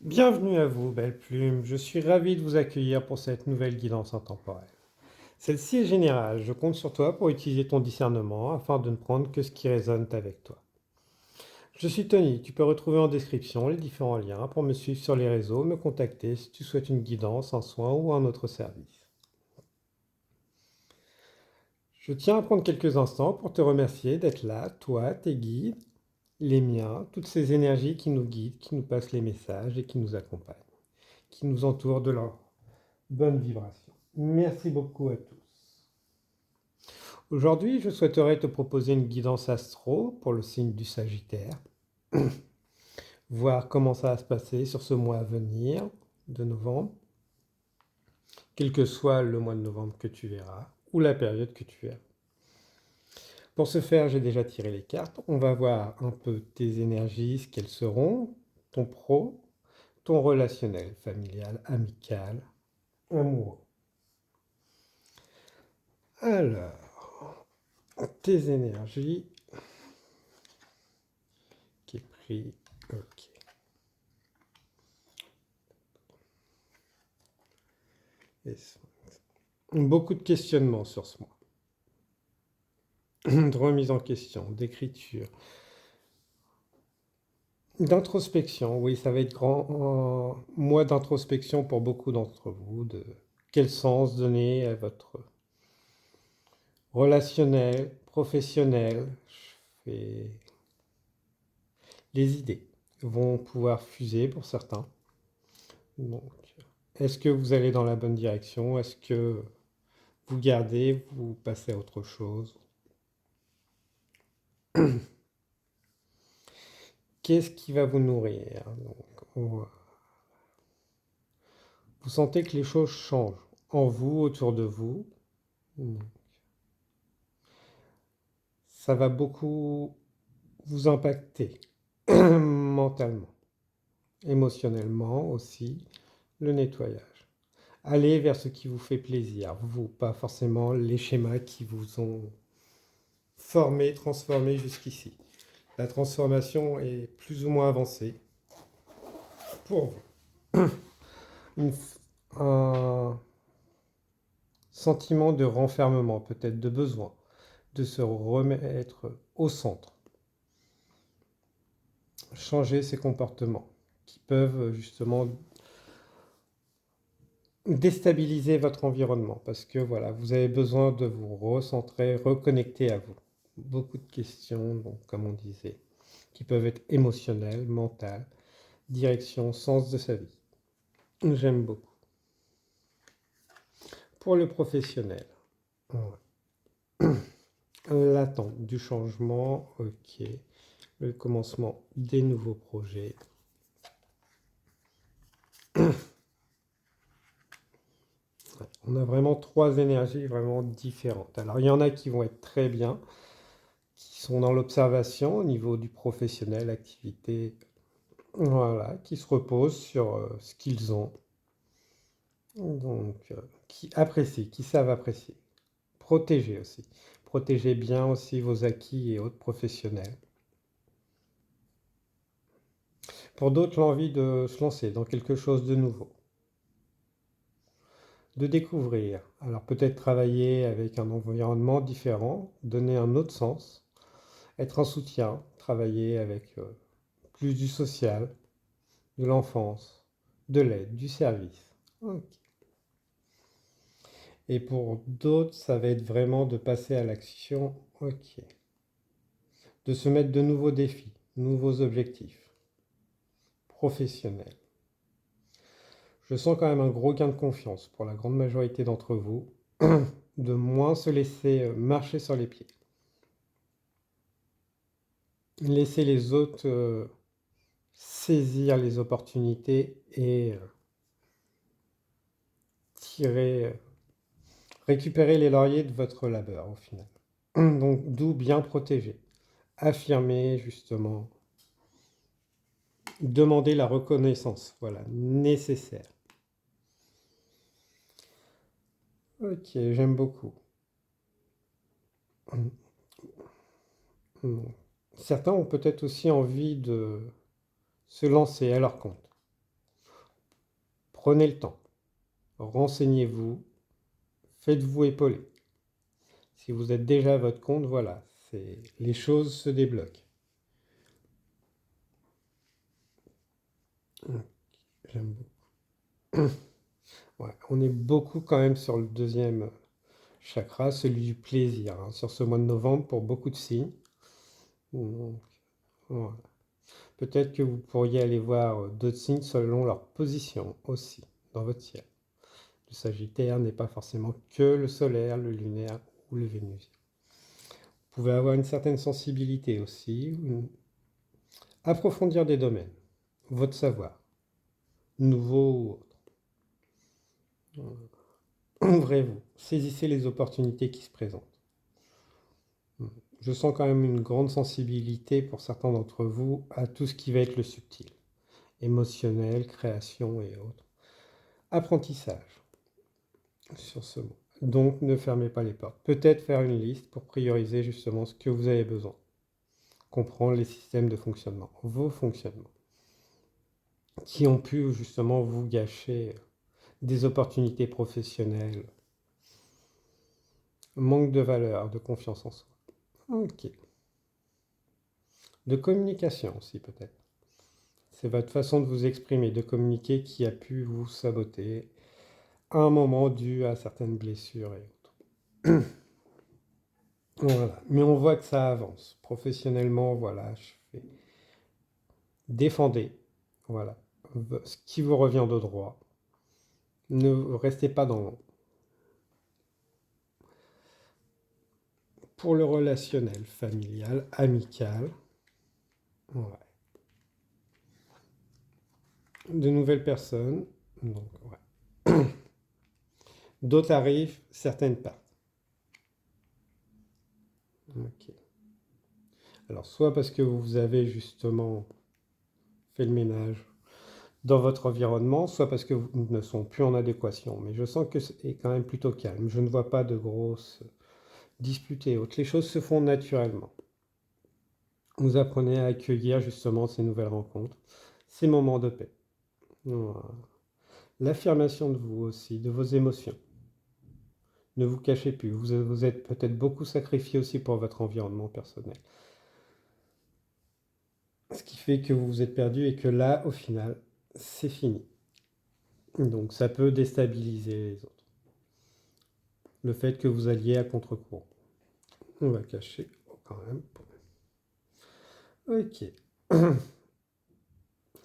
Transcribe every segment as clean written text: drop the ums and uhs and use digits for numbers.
Bienvenue à vous, belle plume. Je suis ravi de vous accueillir pour cette nouvelle guidance intemporelle. Celle-ci est générale. Je compte sur toi pour utiliser ton discernement afin de ne prendre que ce qui résonne avec toi. Je suis Tony. Tu peux retrouver en description les différents liens pour me suivre sur les réseaux, me contacter si tu souhaites une guidance, un soin ou un autre service. Je tiens à prendre quelques instants pour te remercier d'être là, toi, tes guides, les miens, toutes ces énergies qui nous guident, qui nous passent les messages et qui nous accompagnent, qui nous entourent de leur bonne vibration. Merci beaucoup à tous. Aujourd'hui, je souhaiterais te proposer une guidance astro pour le signe du Sagittaire, voir comment ça va se passer sur ce mois à venir de novembre, quel que soit le mois de novembre que tu verras, ou la période que tu verras. Pour ce faire, j'ai déjà tiré les cartes. On va voir un peu tes énergies, ce qu'elles seront, ton pro, ton relationnel, familial, amical, amoureux. Alors, tes énergies, qui est pris, ok. Beaucoup de questionnements sur ce mois, de remise en question, d'écriture, d'introspection. Oui, ça va être grand mois d'introspection pour beaucoup d'entre vous, de quel sens donner à votre relationnel, professionnel. Les idées vont pouvoir fuser pour certains. Donc, est-ce que vous allez dans la bonne direction? Est-ce que vous gardez, vous passez à autre chose? Qu'est-ce qui va vous nourrir? Donc, vous sentez que les choses changent en vous, autour de vous. Ça va beaucoup vous impacter mentalement, émotionnellement aussi, le nettoyage. Allez vers ce qui vous fait plaisir, vous, pas forcément les schémas qui vous ont formé, transformé jusqu'ici. La transformation est plus ou moins avancée pour vous. Un sentiment de renfermement, peut-être de besoin, de se remettre au centre. Changer ses comportements qui peuvent justement déstabiliser votre environnement parce que voilà, vous avez besoin de vous recentrer, reconnecter à vous. Beaucoup de questions, donc, comme on disait, qui peuvent être émotionnelles, mentales, direction, sens de sa vie. J'aime beaucoup. Pour le professionnel, l'attente du changement, ok. Le commencement des nouveaux projets. On a vraiment trois énergies vraiment différentes. Alors il y en a qui vont être très bien, qui sont dans l'observation au niveau du professionnel, activité, voilà, qui se reposent sur ce qu'ils ont, donc qui apprécient, qui savent apprécier. Protéger aussi. Protégez bien aussi vos acquis et autres professionnels. Pour d'autres, l'envie de se lancer dans quelque chose de nouveau, de découvrir. Alors peut-être travailler avec un environnement différent, donner un autre sens, être un soutien, travailler avec plus du social, de l'enfance, de l'aide, du service. Ok. Et pour d'autres, ça va être vraiment de passer à l'action, ok. De se mettre de nouveaux défis, nouveaux objectifs professionnels. Je sens quand même un gros gain de confiance pour la grande majorité d'entre vous, de moins se laisser marcher sur les pieds. Laisser les autres saisir les opportunités et tirer, récupérer les lauriers de votre labeur au final. Donc d'où bien protéger, affirmer justement, demander la reconnaissance, voilà, nécessaire. Ok, j'aime beaucoup. Certains ont peut-être aussi envie de se lancer à leur compte. Prenez le temps, renseignez-vous, faites-vous épauler. Si vous êtes déjà à votre compte, voilà, les choses se débloquent. J'aime beaucoup. Ouais, on est beaucoup quand même sur le deuxième chakra, celui du plaisir, hein, sur ce mois de novembre pour beaucoup de signes. Donc, voilà. Peut-être que vous pourriez aller voir d'autres signes selon leur position aussi dans votre ciel. Le Sagittaire n'est pas forcément que le solaire, le lunaire ou le vénusien. Vous pouvez avoir une certaine sensibilité aussi, approfondir des domaines, votre savoir, nouveau ou autre. Ouvrez-vous, saisissez les opportunités qui se présentent. Je sens quand même une grande sensibilité pour certains d'entre vous à tout ce qui va être le subtil, émotionnel, création et autres. Apprentissage sur ce mot. Donc ne fermez pas les portes. Peut-être faire une liste pour prioriser justement ce que vous avez besoin. Comprendre les systèmes de fonctionnement, vos fonctionnements, qui ont pu justement vous gâcher des opportunités professionnelles, manque de valeur, de confiance en soi. Ok. De communication aussi peut-être. C'est votre façon de vous exprimer, de communiquer qui a pu vous saboter à un moment dû à certaines blessures et autres. Voilà. Mais on voit que ça avance. Professionnellement, voilà, je fais. Défendez, voilà, ce qui vous revient de droit. Ne restez pas dans l'ombre. Pour le relationnel, familial, amical, ouais. De nouvelles personnes, donc ouais. D'autres arrivent, certaines partent. Ok. Alors, soit parce que vous avez justement fait le ménage dans votre environnement, soit parce que vous ne sont plus en adéquation. Mais je sens que c'est quand même plutôt calme. Je ne vois pas de grosses disputes et autres. Les choses se font naturellement. Vous apprenez à accueillir justement ces nouvelles rencontres, ces moments de paix. Voilà. L'affirmation de vous aussi, de vos émotions. Ne vous cachez plus. Vous êtes peut-être beaucoup sacrifié aussi pour votre environnement personnel. Ce qui fait que vous vous êtes perdu et que là, au final, c'est fini. Donc ça peut déstabiliser les autres. Le fait que vous alliez à contre-courant. On va cacher quand même. Ok.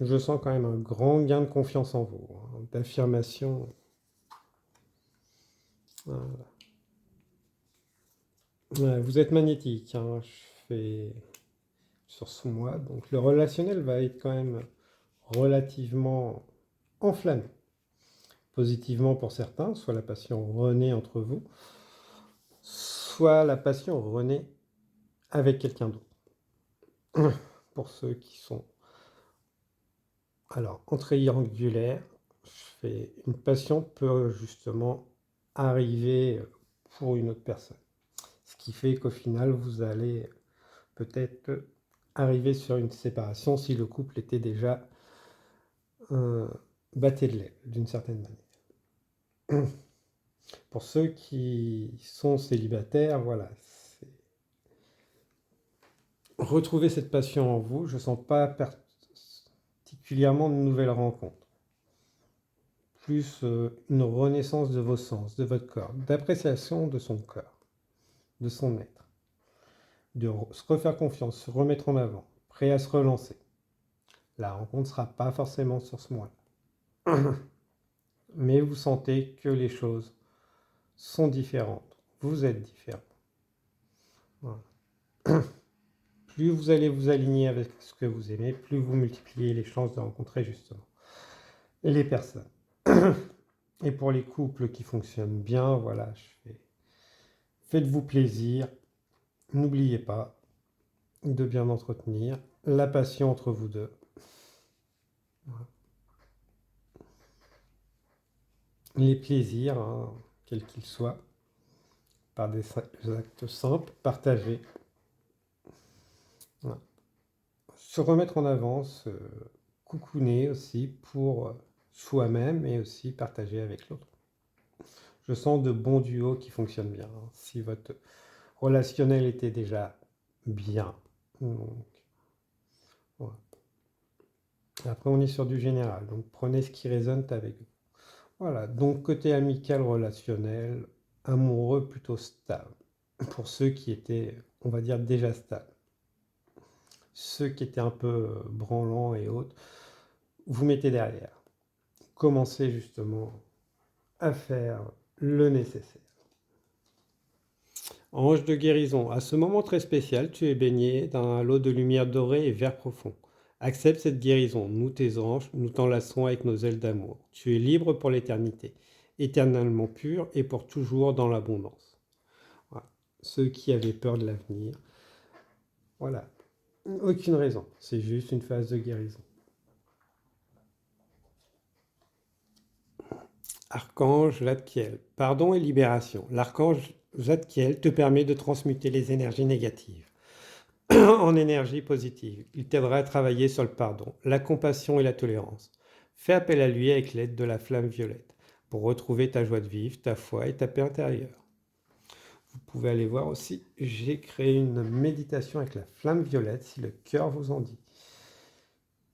Je sens quand même un grand gain de confiance en vous, hein, d'affirmation. Voilà. Ouais, vous êtes magnétique, hein, je fais sur ce mois, donc le relationnel va être quand même relativement enflammé. Positivement pour certains, soit la passion renaît entre vous, soit la passion renaît avec quelqu'un d'autre. Pour ceux qui sont alors en triangulaire, je fais une passion peut justement arriver pour une autre personne. Ce qui fait qu'au final, vous allez peut-être arriver sur une séparation si le couple était déjà batté de l'aile, d'une certaine manière. Pour ceux qui sont célibataires, voilà, retrouver cette passion en vous. Je ne sens pas particulièrement de nouvelles rencontres. Plus une renaissance de vos sens, de votre corps, d'appréciation de son corps, de son être. De se refaire confiance, se remettre en avant, prêt à se relancer. La rencontre ne sera pas forcément sur ce mois-là. Mais vous sentez que les choses sont différentes. Vous êtes différent. Voilà. Plus vous allez vous aligner avec ce que vous aimez, plus vous multipliez les chances de rencontrer justement les personnes. Et pour les couples qui fonctionnent bien, voilà, faites-vous plaisir. N'oubliez pas de bien entretenir la passion entre vous deux. Voilà. Les plaisirs, hein, quels qu'ils soient, par des actes simples, partagés. Voilà. Se remettre en avant, se coucouner aussi pour soi-même et aussi partager avec l'autre. Je sens de bons duos qui fonctionnent bien. Si votre relationnel était déjà bien. Donc, voilà. Après, on est sur du général. Donc, prenez ce qui résonne avec vous. Voilà. Donc, côté amical, relationnel, amoureux plutôt stable. Pour ceux qui étaient, on va dire, déjà stables. Ceux qui étaient un peu branlants et autres, vous mettez derrière. Commencez justement à faire le nécessaire. Ange de guérison, à ce moment très spécial, tu es baigné dans un lot de lumière dorée et vert profond. Accepte cette guérison, nous tes anges, nous t'enlaçons avec nos ailes d'amour. Tu es libre pour l'éternité, éternellement pur et pour toujours dans l'abondance. Voilà. Ceux qui avaient peur de l'avenir, voilà, aucune raison, c'est juste une phase de guérison. Archange Zadkiel, pardon et libération. L'archange Zadkiel te permet de transmuter les énergies négatives en énergie positive. Il t'aidera à travailler sur le pardon, la compassion et la tolérance. Fais appel à lui avec l'aide de la flamme violette pour retrouver ta joie de vivre, ta foi et ta paix intérieure. Vous pouvez aller voir aussi, j'ai créé une méditation avec la flamme violette si le cœur vous en dit.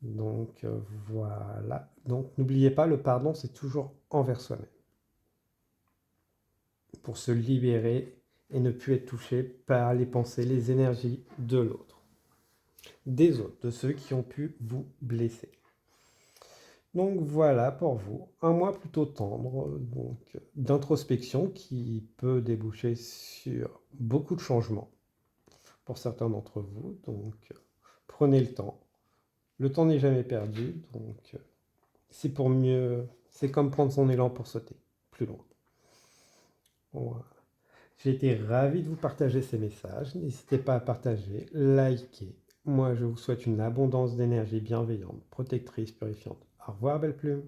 Donc voilà. Donc n'oubliez pas, le pardon, c'est toujours envers soi-même. Pour se libérer et ne plus être touché par les pensées, les énergies de l'autre. Des autres, de ceux qui ont pu vous blesser. Donc voilà pour vous, un mois plutôt tendre, donc d'introspection qui peut déboucher sur beaucoup de changements pour certains d'entre vous. Donc prenez le temps. Le temps n'est jamais perdu, donc c'est pour mieux, c'est comme prendre son élan pour sauter plus loin. Voilà. J'ai été ravi de vous partager ces messages. N'hésitez pas à partager, liker. Moi, je vous souhaite une abondance d'énergie bienveillante, protectrice, purifiante. Au revoir, belle plume.